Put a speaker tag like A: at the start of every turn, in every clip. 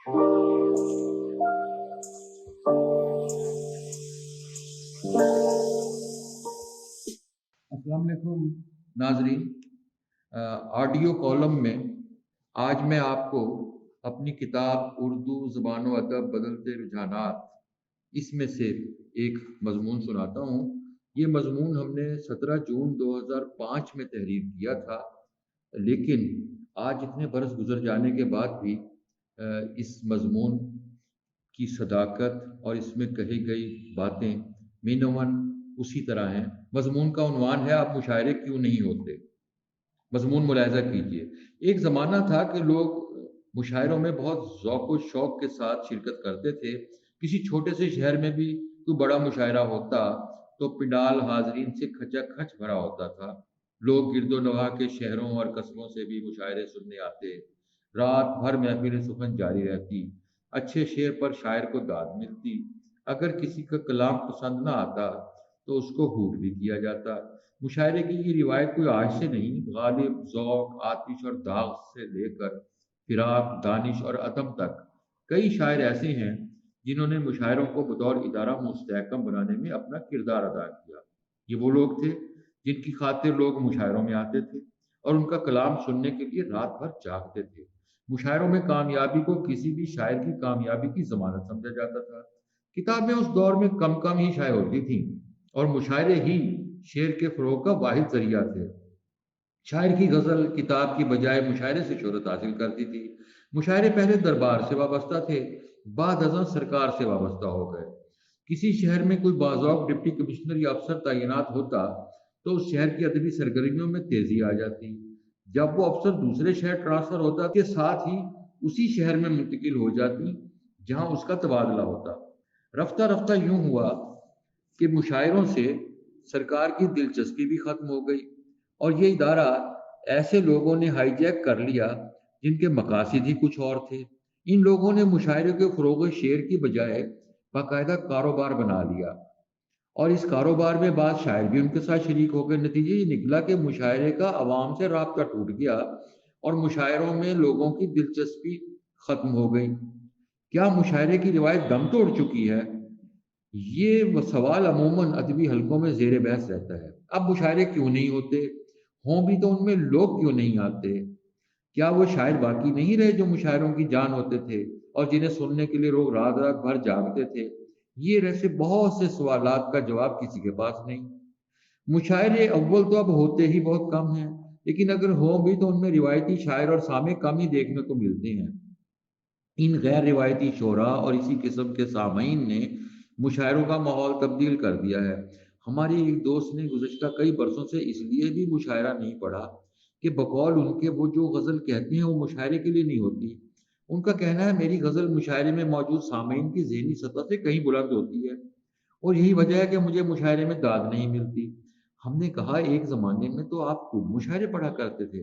A: अस्सलाम वालेकुम नाजरीन। ऑडियो कॉलम में आज मैं आपको अपनी किताब उर्दू ज़बान व अदब बदलते रुझानात इसमें से एक मज़मून सुनाता हूँ। ये मज़मून हमने 17 जून 2005 में तहरीर किया था, लेकिन आज इतने बरस गुजर जाने के बाद भी इस मज़मून की सदाकत और इसमें कही गई बातें मीनवन उसी तरह हैं। मज़मून का उन्वान है, आप मुशायरे क्यों नहीं होते। मज़मून मुलाहिज़ा कीजिए। एक ज़माना था कि लोग मुशायरों में बहुत ज़ौक़ व शौक़ के साथ शिरकत करते थे। किसी छोटे से शहर में भी कोई बड़ा मुशायरा होता तो पिंडाल हाज़रीन से खचाखच भरा होता था। लोग गिरदो-नवाह के शहरों और कस्बों से भी मुशायरे सुनने आते। रात भर महफ़िल-ए-सुख़न जारी रहती। अच्छे शेर पर शायर को दाद मिलती। अगर किसी का कलाम पसंद ना आता तो उसको हूट भी किया जाता। मुशायरे की ये रिवायत कोई आज से नहीं, गालिब, ज़ौक़, आतिश और दाग़ से लेकर फ़िराक़, दानिश और अदम तक कई शायर ऐसे हैं जिन्होंने मुशायरों को बतौर इदारा मुस्तहकम बनाने में अपना किरदार अदा किया। ये वो लोग थे जिनकी खातिर लोग मुशायरों में आते थे और उनका कलाम सुनने के लिए रात भर जागते थे। मुशायरों में कामयाबी को किसी भी शायर की कामयाबी की ज़मानत समझा जाता था। किताबें उस दौर में कम कम ही शाये होती थीं और मुशायरे ही शेर के फ़रोग़ का वाहिद ज़रिया थे। शायर की गज़ल किताब की बजाय मुशायरे से शोहरत हासिल करती थी। मुशायरे पहले दरबार से वाबस्ता थे, बाद अज़ां सरकार से वाबस्ता हो गए। किसी शहर में कोई बाज़ौक़ डिप्टी कमिश्नर या अफ़सर तैनात होता तो उस शहर की अदबी सरगर्मियों में तेज़ी आ जाती। जब वो अफ़सर दूसरे शहर ट्रांसफ़र होता के साथ ही उसी शहर में मुंतकिल हो जाती जहाँ उसका तबादला होता। रफ्ता रफ्ता यूँ हुआ कि मुशायरों से सरकार की दिलचस्पी भी ख़त्म हो गई और ये इदारा ऐसे लोगों ने हाईजैक कर लिया जिनके मकासद ही कुछ और थे। इन लोगों ने मुशायरे के फ़रोग़ शेर की बजाय बाकायदा कारोबार बना लिया और इस कारोबार में बाद शायर भी उनके साथ शरीक हो गए। नतीजे ये निकला कि मुशायरे का अवाम से राब्ता टूट गया और मुशायरों में लोगों की दिलचस्पी ख़त्म हो गई। क्या मुशायरे की रिवायत दम तोड़ चुकी है? ये सवाल अमूमन अदबी हलकों में ज़ेर बहस रहता है। अब मुशायरे क्यों नहीं होते? हों भी तो उनमें लोग क्यों नहीं आते? क्या वो शायर बाकी नहीं रहे जो मुशायरों की जान होते थे और जिन्हें सुनने के लिए लोग रात-रात भर जागते थे? ये ऐसे बहुत से सवालात का जवाब किसी के पास नहीं। मुशायरे अव्वल तो अब होते ही बहुत कम हैं, लेकिन अगर हों भी तो उनमें रिवायती शायर और सामे कम ही देखने को मिलते हैं। इन गैर रिवायती शोरा और इसी किस्म के सामईन ने मुशायरों का माहौल तब्दील कर दिया है। हमारी एक दोस्त ने गुज़श्ता कई बरसों से इसलिए भी मुशायरा नहीं पढ़ा कि बकौल उनके वो जो गज़ल कहते हैं वो मुशायरे के लिए नहीं होती। उनका कहना है मेरी गज़ल मुशायरे में मौजूद सामईन की ज़हनी सतह से कहीं बुलंद होती है और यही वजह है कि मुझे मुशायरे में दाद नहीं मिलती। हमने कहा एक ज़माने में तो आप खूब मुशायरे पढ़ा करते थे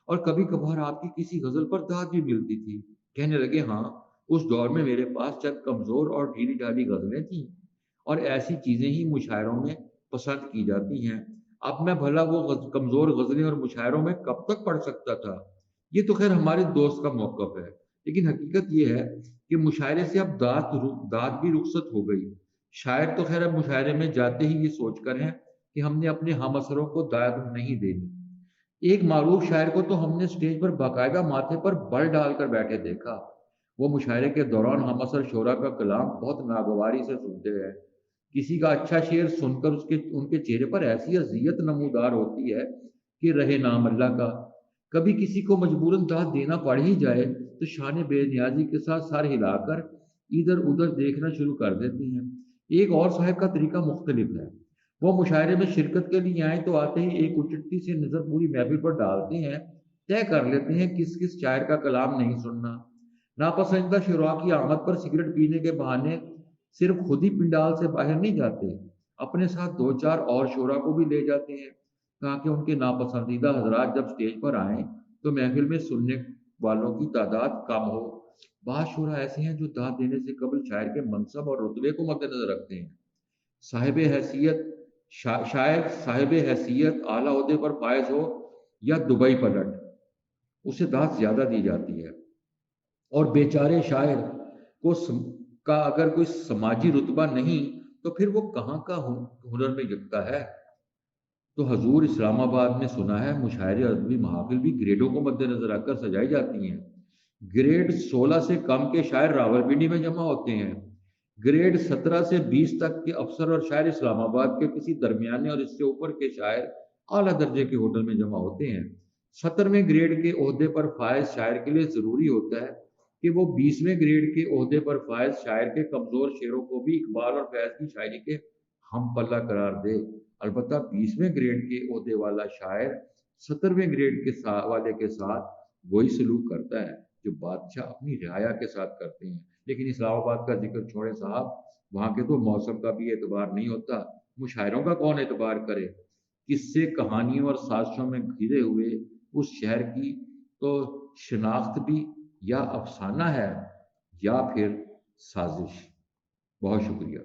A: और कभी-कभार आपकी किसी गज़ल पर दाद भी मिलती थी। कहने लगे हाँ, उस दौर में मेरे पास चंद कमज़ोर और ढीली-ढाली गज़लें थीं और ऐसी चीज़ें ही मुशायरों में पसंद की जाती हैं। अब मैं भला वो कमज़ोर गज़लें और मुशायरों में कब तक पढ़ सकता था? ये तो ख़ैर हमारे दोस्त का मौक़िफ़ है, लेकिन हकीकत ये है कि मुशायरे से अब दाद भी रुख़सत हो गई। शायर तो ख़ैर अब मुशायरे में जाते ही ये सोच कर हैं कि हमने अपने हमअसरों को दाद नहीं देनी। एक मारूफ शायर को तो हमने स्टेज पर बाकायदा माथे पर बल डालकर बैठे देखा। वो मुशायरे के दौरान हमअसर शोरा का कलाम बहुत नागवारी से सुनते हैं। किसी का अच्छा शेर सुनकर उसके उनके चेहरे पर ऐसी अज़ियत नमूदार होती है कि रहे नाम अल्लाह का। कभी किसी को मजबूरन दाद देना पड़ ही जाए तो शान बेनियाज़ी के साथ सर हिलाकर इधर-उधर देखना शुरू कर देते हैं। एक और साहब का तरीका मुख्तलिफ है। वो मुशायरे में शिरकत के लिए आएँ तो आते ही एक उचटती सी नज़र पूरी महफ़िल पर डालते हैं, तय कर लेते हैं किस-किस शायर का कलाम नहीं सुनना। नापसंदीदा शुरा की आमद पर सिगरेट पीने के बहाने सिर्फ़ खुद ही पिंडाल से बाहर नहीं जाते, अपने साथ 2-4 और शोरा को भी ले जाते हैं, ताकि उनके नापसंदीदा हज़रात जब स्टेज पर आएँ, तो महफ़िल में सुनने वालों की तादाद कम हो। बाज़ शोरा ऐसे हैं जो दाद देने से कबल शायर के मनसब और रुतबे को मद्देनज़र रखते हैं। साहिब हैसियत शायर साहिब हैसियत आला ओहदे पर फायज हो या दुबई पलट, उसे दाद ज़्यादा दी जाती है। اور بیچارے شاعر کا اگر کوئی سماجی رتبہ نہیں تو پھر وہ کہاں کا ہنر میں جگتا ہے؟ تو حضور اسلام آباد میں سنا ہے مشاعرے ادبی محافل بھی گریڈوں کو مد نظر رکھ کر سجائی جاتی ہیں۔ گریڈ 16 سے کم کے شاعر راولپنڈی میں جمع ہوتے ہیں۔ گریڈ 17 سے 20 تک کے افسر اور شاعر اسلام آباد کے کسی درمیانے اور اس سے اوپر کے شاعر اعلیٰ درجے کے ہوٹل میں جمع ہوتے ہیں۔ 17ویں گریڈ کے عہدے پر فائز شاعر کے لیے ضروری ہوتا ہے کہ وہ 20ویں گریڈ کے عہدے پر فائز شاعر کے کمزور شعروں کو بھی اقبال اور فیض کی شاعری کے ہم پلہ قرار دے۔ البتہ 20ویں گریڈ کے عہدے والا شاعر 17ویں گریڈ کے والے کے ساتھ وہی سلوک کرتا ہے جو بادشاہ اپنی رعایا کے ساتھ کرتے ہیں۔ لیکن اسلام آباد کا ذکر چھوڑیں صاحب، وہاں کے تو موسم کا بھی اعتبار نہیں ہوتا، مشاعروں کا کون اعتبار کرے؟ قصے کہانیوں اور سازشوں میں گھرے ہوئے اس شہر کی تو شناخت بھی یا افسانہ ہے یا پھر سازش۔ بہت شکریہ۔